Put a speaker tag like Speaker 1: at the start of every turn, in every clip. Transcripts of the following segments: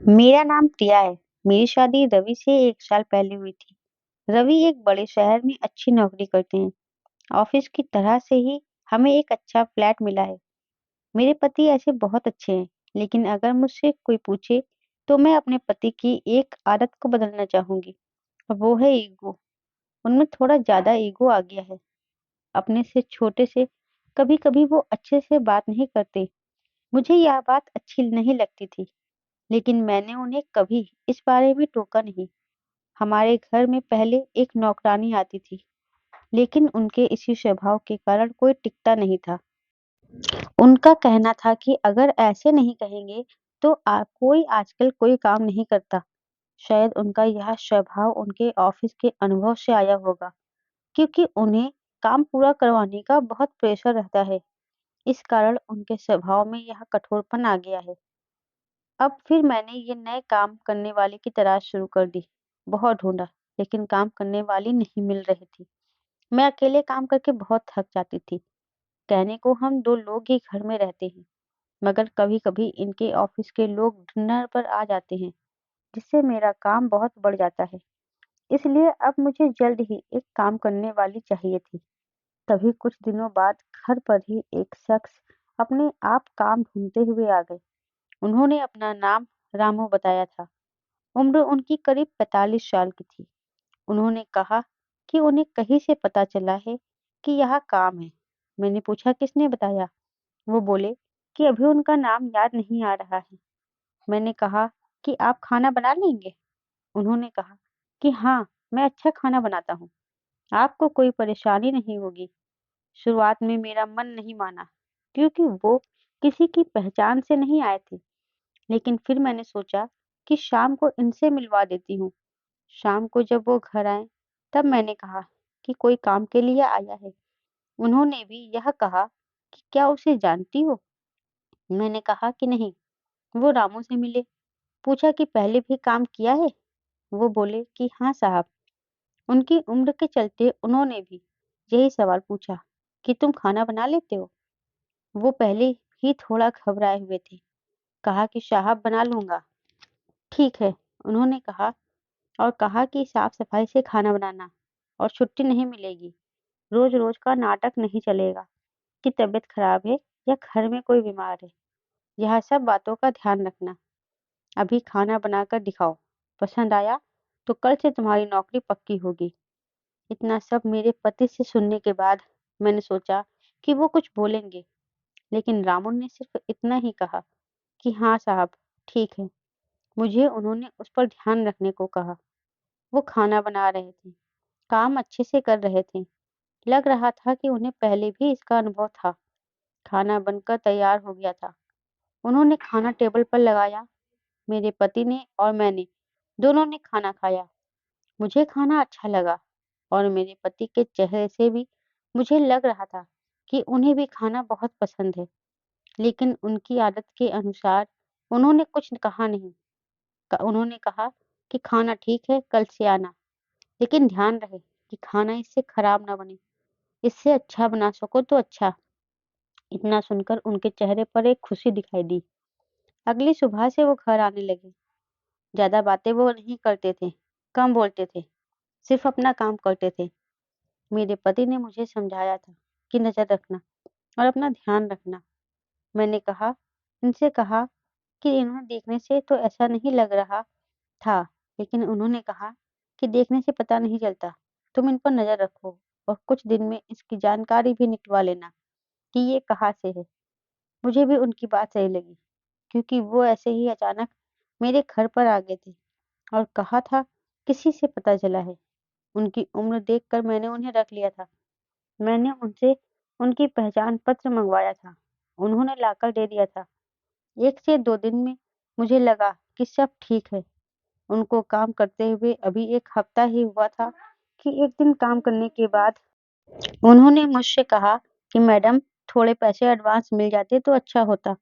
Speaker 1: मेरा नाम प्रिया है। मेरी शादी रवि से 1 साल पहले हुई थी। रवि एक बड़े शहर में अच्छी नौकरी करते हैं। ऑफिस की तरह से ही हमें एक अच्छा फ्लैट मिला है। मेरे पति ऐसे बहुत अच्छे हैं, लेकिन अगर मुझसे कोई पूछे तो मैं अपने पति की एक आदत को बदलना चाहूंगी, और वो है ईगो। उनमें थोड़ा ज्यादा ईगो आ गया है। अपने से छोटे से कभी-कभी वो अच्छे से बात नहीं करते। मुझे यह बात अच्छी नहीं लगती थी, लेकिन मैंने उन्हें कभी इस बारे में टोका नहीं। हमारे घर में पहले एक नौकरानी आती थी, लेकिन उनके इसी स्वभाव के कारण कोई टिकता नहीं था। उनका कहना था कि अगर ऐसे नहीं कहेंगे तो कोई आजकल कोई काम नहीं करता। शायद उनका यह स्वभाव उनके ऑफिस के अनुभव से आया होगा, क्योंकि उन्हें काम पूरा करवाने का बहुत प्रेशर रहता है। इस कारण उनके स्वभाव में यह कठोरपन आ गया है। अब फिर मैंने ये नए काम करने वाले की तलाश शुरू कर दी। बहुत ढूंढा, लेकिन काम करने वाली नहीं मिल रही थी। मैं अकेले काम करके बहुत थक जाती थी। कहने को हम 2 लोग ही घर में रहते हैं, मगर कभी-कभी इनके ऑफिस के लोग डिनर पर आ जाते हैं, जिससे मेरा काम बहुत बढ़ जाता है। इसलिए अब मुझे जल्द ही एक काम करने वाली चाहिए थी। तभी कुछ दिनों बाद घर पर ही एक शख्स अपने आप काम ढूंढते हुए आ गए। उन्होंने अपना नाम रामू बताया था। उम्र उनकी करीब 45 साल की थी। उन्होंने कहा कि उन्हें कहीं से पता चला है कि यहाँ काम है। मैंने पूछा किसने बताया? वो बोले कि अभी उनका नाम याद नहीं आ रहा है। मैंने कहा कि आप खाना बना लेंगे? उन्होंने कहा कि हाँ, मैं अच्छा खाना बनाता हूँ। आपको कोई परेशानी नहीं होगी। शुरुआत में मेरा मन नहीं माना, क्योंकि वो किसी की पहचान से नहीं आए थे। लेकिन फिर मैंने सोचा कि शाम को इनसे मिलवा देती हूँ। शाम को जब वो घर आए, तब मैंने कहा कि कोई काम के लिए आया है। उन्होंने भी यह कहा कि क्या उसे जानती हो? मैंने कहा कि नहीं। वो रामू से मिले। पूछा कि पहले भी काम किया है? वो बोले कि हाँ साहब। उनकी उम्र के चलते उन्होंने भी यही सवाल पूछा कि तुम खाना बना लेते हो? वो पहले ही थोड़ा घबराए हुए थे। कहा कि साहब बना लूंगा। ठीक है, उन्होंने कहा, और कहा कि साफ सफाई से खाना बनाना, और छुट्टी नहीं मिलेगी। रोज-रोज का नाटक नहीं चलेगा कि तबीयत खराब है या घर में कोई बीमार है। यह सब बातों का ध्यान रखना। अभी खाना बनाकर दिखाओ। पसंद आया तो कल से तुम्हारी नौकरी पक्की होगी। इतना सब मेरे पति से सुनने के बाद मैंने सोचा कि वो कुछ बोलेंगे, लेकिन रामू ने सिर्फ इतना ही कहा कि हाँ साहब, ठीक है। मुझे उन्होंने उस पर ध्यान रखने को कहा। वो खाना बना रहे थे, काम अच्छे से कर रहे थे। लग रहा था कि उन्हें पहले भी इसका अनुभव था। खाना बनकर तैयार हो गया था। उन्होंने खाना टेबल पर लगाया। मेरे पति ने और मैंने दोनों ने खाना खाया। मुझे खाना अच्छा लगा, और मेरे पति के चेहरे से भी मुझे लग रहा था कि उन्हें भी खाना बहुत पसंद है। लेकिन उनकी आदत के अनुसार उन्होंने कुछ कहा नहीं। उन्होंने कहा कि खाना ठीक है, कल से आना, लेकिन ध्यान रहे कि खाना इससे खराब ना बने। इससे अच्छा बना सको तो अच्छा। इतना सुनकर उनके चेहरे पर एक खुशी दिखाई दी। अगली सुबह से वो घर आने लगे। ज्यादा बातें वो नहीं करते थे, कम बोलते थे, सिर्फ अपना काम करते थे। मेरे पति ने मुझे समझाया था कि नजर रखना और अपना ध्यान रखना। मैंने कहा इनसे कहा कि इन्हें देखने से तो ऐसा नहीं लग रहा था, लेकिन उन्होंने कहा कि देखने से पता नहीं चलता। तुम इन पर नजर रखो, और कुछ दिन में इसकी जानकारी भी निकलवा लेना कि ये कहाँ से है। मुझे भी उनकी बात सही लगी, क्योंकि वो ऐसे ही अचानक मेरे घर पर आ गए थे और कहा था किसी से पता चला है। उनकी उम्र देखकर मैंने उन्हें रख लिया था। मैंने उनसे उनकी पहचान पत्र मंगवाया था। उन्होंने लाकर दे दिया था। 1 से 2 दिन में मुझे लगा कि सब ठीक है। उनको काम करते हुए अभी 1 हफ्ता ही हुआ था कि एक दिन काम करने के बाद उन्होंने मुझसे कहा कि मैडम, थोड़े पैसे एडवांस मिल जाते तो अच्छा होता।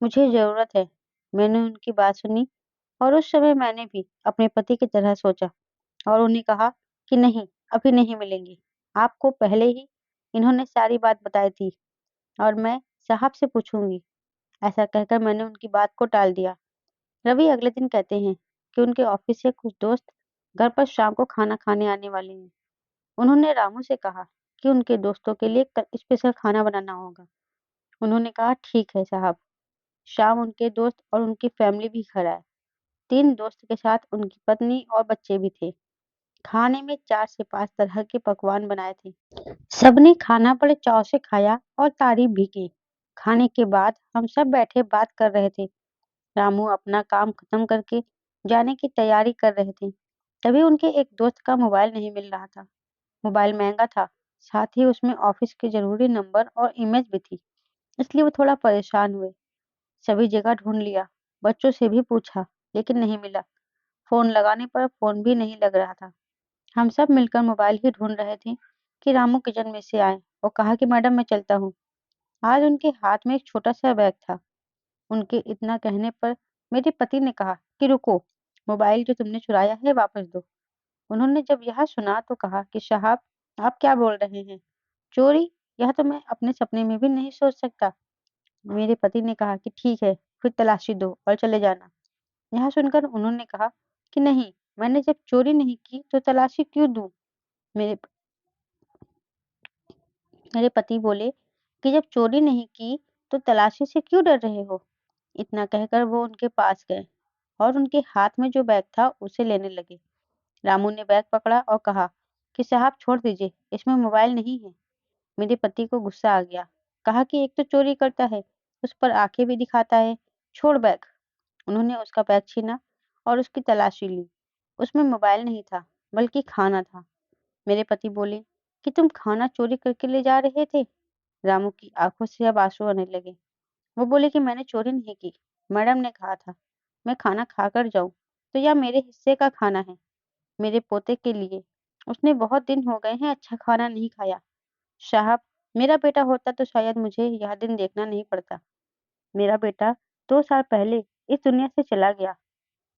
Speaker 1: मुझे ज़रूरत है। मैंने उनकी बात सुनी, और उस समय मैंने भी अपने पति की तरह सोचा और उन्हें कहा कि नहीं, अभी नहीं मिलेंगे। आपको पहले ही इन्होंने सारी बात बताई थी, और मैं साहब से पूछूंगी। ऐसा कहकर मैंने उनकी बात को टाल दिया। रवि अगले दिन कहते हैं कि उनके ऑफिस से कुछ दोस्त घर पर शाम को खाना खाने आने वाले हैं। उन्होंने रामू से कहा कि उनके दोस्तों के लिए स्पेशल खाना बनाना होगा। उन्होंने कहा ठीक है साहब। शाम उनके दोस्त और उनकी फैमिली भी घर आए। 3 दोस्त के साथ उनकी पत्नी और बच्चे भी थे। खाने में 4 से 5 तरह के पकवान बनाए थे। सबने खाना बड़े चाव से खाया और तारीफ भी की। खाने के बाद हम सब बैठे बात कर रहे थे। रामू अपना काम खत्म करके जाने की तैयारी कर रहे थे। तभी उनके एक दोस्त का मोबाइल नहीं मिल रहा था। मोबाइल महंगा था, साथ ही उसमें ऑफिस के जरूरी नंबर और इमेज भी थी, इसलिए वो थोड़ा परेशान हुए। सभी जगह ढूंढ लिया, बच्चों से भी पूछा, लेकिन नहीं मिला। फोन लगाने पर फोन भी नहीं लग रहा था। हम सब मिलकर मोबाइल ही ढूंढ रहे थे कि रामू किचन में से आए और कहा कि मैडम मैं चलता हूँ। आज उनके हाथ में एक छोटा सा बैग था। उनके इतना कहने पर मेरे पति ने कहा कि रुको, मोबाइल जो तुमने चुराया है वापस दो। उन्होंने जब यह सुना तो कहा कि साहब आप क्या बोल रहे हैं? चोरी? यह तो मैं अपने सपने में भी नहीं सोच सकता। मेरे पति ने कहा कि ठीक है, फिर तलाशी दो और चले जाना। यह सुनकर उन्होंने कहा कि नहीं, मैंने जब चोरी नहीं की तो तलाशी क्यों दूं? मेरे मेरे पति बोले कि जब चोरी नहीं की तो तलाशी से क्यों डर रहे हो? इतना कहकर वो उनके पास गए और उनके हाथ में जो बैग था उसे लेने लगे। रामू ने बैग पकड़ा और कहा कि साहब छोड़ दीजिए, इसमें मोबाइल नहीं है। मेरे पति को गुस्सा आ गया। कहा कि एक तो चोरी करता है, उस पर आंखें भी दिखाता है, छोड़ बैग। उन्होंने उसका बैग छीना और उसकी तलाशी ली। उसमें मोबाइल नहीं था, बल्कि खाना था। मेरे पति बोले कि तुम खाना चोरी करके ले जा रहे थे? रामू की आंखों से अब आंसू आने लगे। वो बोले कि मैंने चोरी नहीं की। मैडम ने कहा था मैं खाना खाकर जाऊं, तो यह मेरे हिस्से का खाना है, मेरे पोते के लिए। उसने बहुत दिन हो गए हैं अच्छा खाना नहीं खाया। साहब, मेरा बेटा होता तो शायद मुझे यह दिन देखना नहीं पड़ता। मेरा बेटा 2 साल पहले इस दुनिया से चला गया।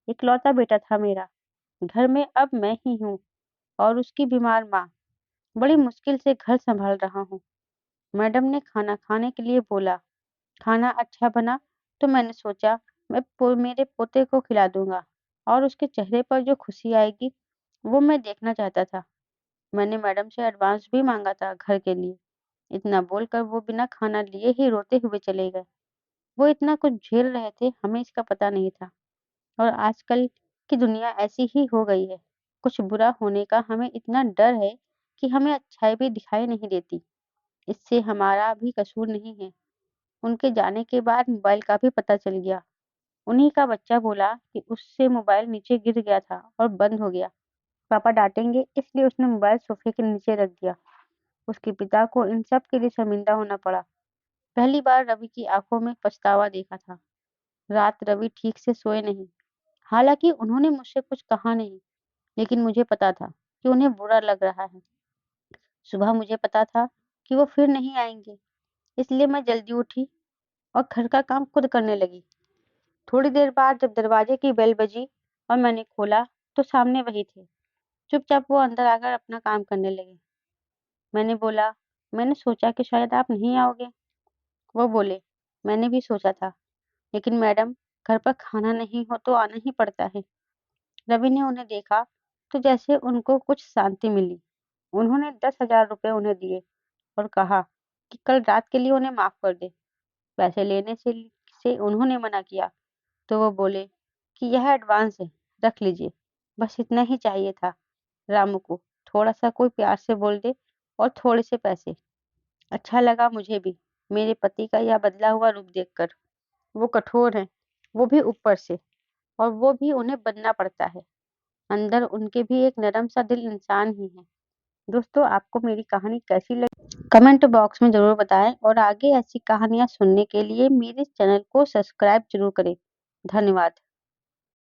Speaker 1: इकलौता बेटा था मेरा। घर में अब मैं ही हूँ और उसकी बीमार माँ। बड़ी मुश्किल से घर संभाल रहा हूँ। मैडम ने खाना खाने के लिए बोला। खाना अच्छा बना तो मैंने सोचा मेरे पोते को खिला दूंगा और उसके चेहरे पर जो खुशी आएगी वो मैं देखना चाहता था। मैंने मैडम से एडवांस भी मांगा था घर के लिए। इतना बोलकर वो बिना खाना लिए ही रोते हुए चले गए। वो इतना कुछ झेल रहे थे, हमें इसका पता नहीं था। और आजकल की दुनिया ऐसी ही हो गई है। कुछ बुरा होने का हमें इतना डर है कि हमें अच्छाई भी दिखाई नहीं देती। इससे हमारा भी कसूर नहीं है। उनके जाने के बाद मोबाइल का भी पता चल गया। उन्हीं का बच्चा बोला कि उससे मोबाइल नीचे गिर गया था और बंद हो गया। पापा डांटेंगे इसलिए उसने मोबाइल सोफे के नीचे रख दिया। उसके पिता को इन सब के लिए शर्मिंदा होना पड़ा। पहली बार रवि की आंखों में पछतावा देखा था। रात रवि ठीक से सोए नहीं। हालांकि उन्होंने मुझसे कुछ कहा नहीं, लेकिन मुझे पता था कि उन्हें बुरा लग रहा है। सुबह मुझे पता था कि वो फिर नहीं आएंगे, इसलिए मैं जल्दी उठी और घर का काम खुद करने लगी। थोड़ी देर बाद जब दरवाजे की बेल बजी और मैंने खोला तो सामने वही थे। चुपचाप वो अंदर आकर अपना काम करने लगे। मैंने बोला, मैंने सोचा कि शायद आप नहीं आओगे। वो बोले, मैंने भी सोचा था, लेकिन मैडम घर पर खाना नहीं हो तो आना ही पड़ता है। रवि ने उन्हें देखा तो जैसे उनको कुछ शांति मिली। उन्होंने 10,000 रुपए उन्हें दिए और कहा कि कल रात के लिए उन्हें माफ कर दे। पैसे लेने से उन्होंने मना किया तो वो बोले कि यह एडवांस है, रख लीजिए। बस इतना ही चाहिए था रामू को, थोड़ा सा कोई प्यार से बोल दे और थोड़े से पैसे। अच्छा लगा मुझे भी मेरे पति का यह बदला हुआ रूप देखकर। वो कठोर हैं, वो भी ऊपर से, और वो भी उन्हें बनना पड़ता है। अंदर उनके भी एक नरम सा दिल इंसान ही है। दोस्तों, आपको मेरी कहानी कैसी लगी कमेंट बॉक्स में जरूर बताएं और आगे ऐसी कहानियां सुनने के लिए मेरे चैनल को सब्सक्राइब जरूर करें। धन्यवाद।